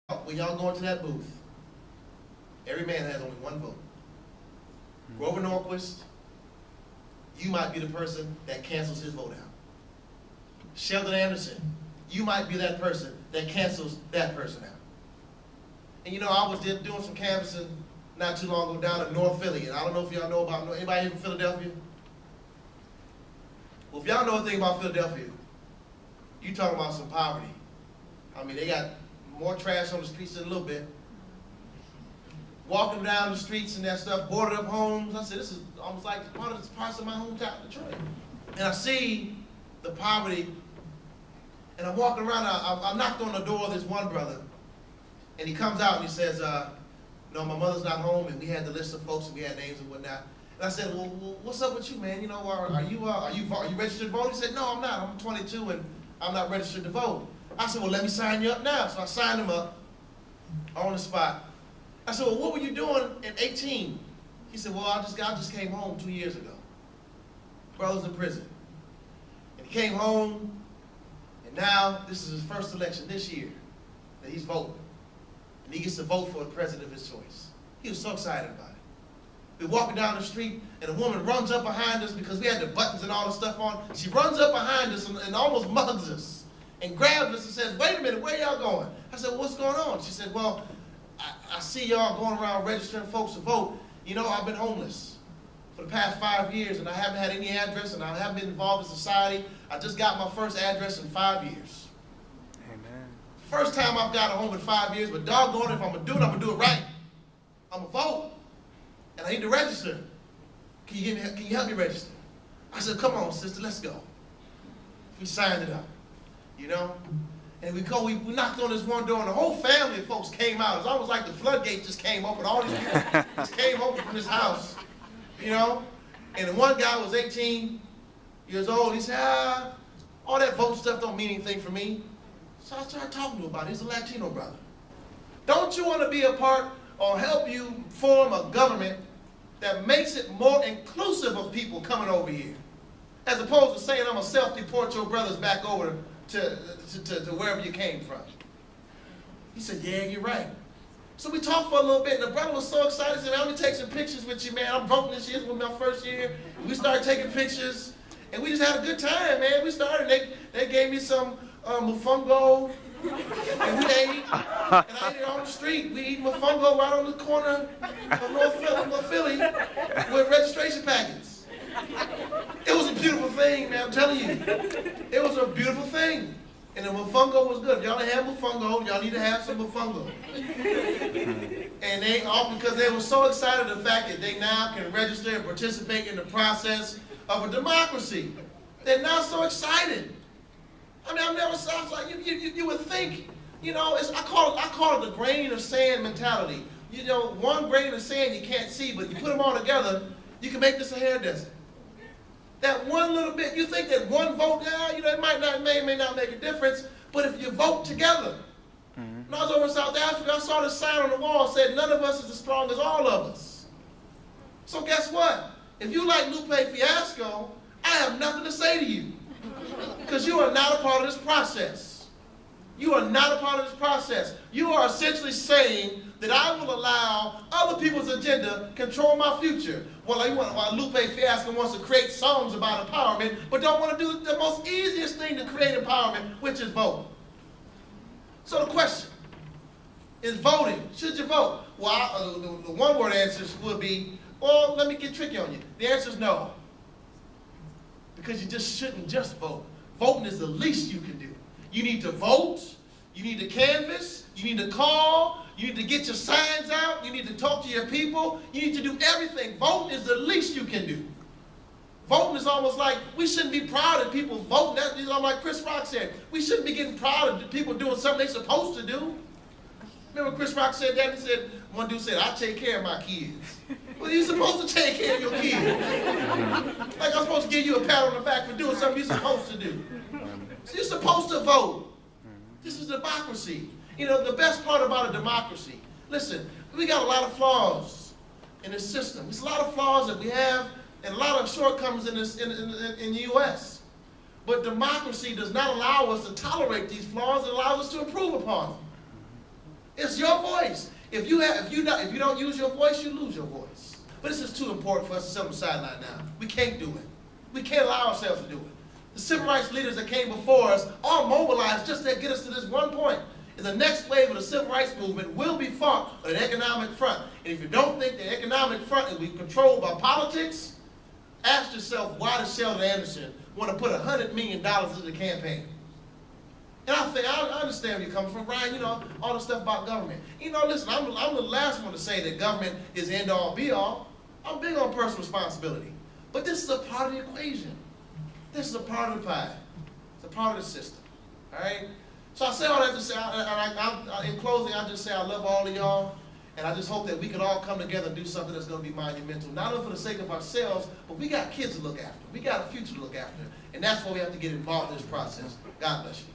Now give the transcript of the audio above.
When y'all go into that booth, every man has only one vote. Grover Norquist, you might be the person that cancels his vote out. Sheldon Anderson, you might be that person that cancels that person out. And you know, I was doing some canvassing not too long ago down in North Philly, and I don't know if y'all know about, anybody here from Philadelphia? Well, if y'all know anything about Philadelphia, you talking about some poverty. I mean, they got more trash on the streets than a little bit. Walking down the streets and that stuff, boarded up homes. I said, this is almost like part of my hometown, Detroit. And I see the poverty, and I'm walking around, I knocked on the door of this one brother, and he comes out and he says, no, my mother's not home, and we had the list of folks, and we had names and whatnot. And I said, well, what's up with you, man? You know, are you registered to vote? He said, no, I'm not. I'm 22, and I'm not registered to vote. I said, well, let me sign you up now. So I signed him up on the spot. I said, well, what were you doing at 18? He said, well, I just came home 2 years ago. Brother's in prison. And he came home, and now this is his first election this year that he's voting. And he gets to vote for the president of his choice. He was so excited about it. We're walking down the street, and a woman runs up behind us because we had the buttons and all the stuff on. She runs up behind us and almost mugs us and grabs us and says, wait a minute, where y'all going? I said, well, what's going on? She said, well, I see y'all going around registering folks to vote. You know, I've been homeless for the past 5 years, and I haven't had any address, and I haven't been involved in society. I just got my first address in 5 years. Amen. First time I've got a home in 5 years, but doggone it, if I'm going to do it, I'm going to do it right. I'm going to vote, and I need to register. Can you help me register? I said, come on, sister, let's go. We signed it up, you know? And we knocked on this one door, and the whole family of folks came out. It was almost like the floodgates just came open. All these people just came open from this house, you know? And the one guy was 18 years old. He said, all that vote stuff don't mean anything for me. So I started talking to him about it. He's a Latino brother. Don't you want to be a part or help you form a government that makes it more inclusive of people coming over here? As opposed to saying, I'm going to self-deport your brothers back over to wherever you came from. He said, yeah, you're right. So we talked for a little bit, and the brother was so excited. He said, I'm going to take some pictures with you, man. I'm voting this year. This was my first year. We started taking pictures, and we just had a good time, man. We started, they gave me some mofongo, and we ate, and I ate it on the street. We eat mofongo right on the corner of North Philly with registration packets. It was a beautiful thing, man, I'm telling you. It was a beautiful thing. And the mofongo was good. If y'all didn't have mofongo, y'all need to have some mofongo. And they all, because they were so excited the fact that they now can register and participate in the process of a democracy. They're now so excited. I mean, I was like, you would think, you know, I call it the grain of sand mentality. You know, one grain of sand you can't see, but you put them all together, you can make this a hair desert. That one little bit, you think that one vote, you know, it may not make a difference, but if you vote together. When I was over in South Africa, I saw this sign on the wall that said, none of us is as strong as all of us. So guess what? If you like Lupe Fiasco, I have nothing to say to you. Because you are not a part of this process. You are not a part of this process. You are essentially saying that I will allow other people's agenda control my future. While Lupe Fiasco wants to create songs about empowerment, but don't want to do the most easiest thing to create empowerment, which is vote. So the question is voting. Should you vote? Well, the one-word answer would be, well, let me get tricky on you. The answer is no. Because you just shouldn't just vote. Voting is the least you can do. You need to vote, you need to canvass, you need to call, you need to get your signs out, you need to talk to your people, you need to do everything. Voting is the least you can do. Voting is almost like, we shouldn't be proud of people voting. That's like Chris Rock said. We shouldn't be getting proud of people doing something they're supposed to do. Remember Chris Rock said that? He said, one dude said, I take care of my kids. Well, you're supposed to take care of your kids. Like I'm supposed to give you a pat on the back for doing something you're supposed to do. So you're supposed to vote. This is democracy. You know, the best part about a democracy, listen, we got a lot of flaws in the system. There's a lot of flaws that we have and a lot of shortcomings in the U.S. But democracy does not allow us to tolerate these flaws. It allows us to improve upon them. It's your voice. If you don't use your voice, you lose your voice. But this is too important for us to sit on the sideline now. We can't do it. We can't allow ourselves to do it. The civil rights leaders that came before us all mobilized just to get us to this one point. And the next wave of the civil rights movement will be fought on an economic front. And if you don't think the economic front will be controlled by politics, ask yourself, why does Sheldon Anderson want to put $100 million into the campaign? And I understand where you're coming from, Brian, you know, all the stuff about government. You know, listen, I'm the last one to say that government is end all be all. I'm big on personal responsibility. But this is a part of the equation. This is a part of the pie. It's a part of the system. All right? So I say all that to say, in closing, I just say I love all of y'all. And I just hope that we can all come together and do something that's going to be monumental. Not only for the sake of ourselves, but we got kids to look after. We got a future to look after. And that's why we have to get involved in this process. God bless you.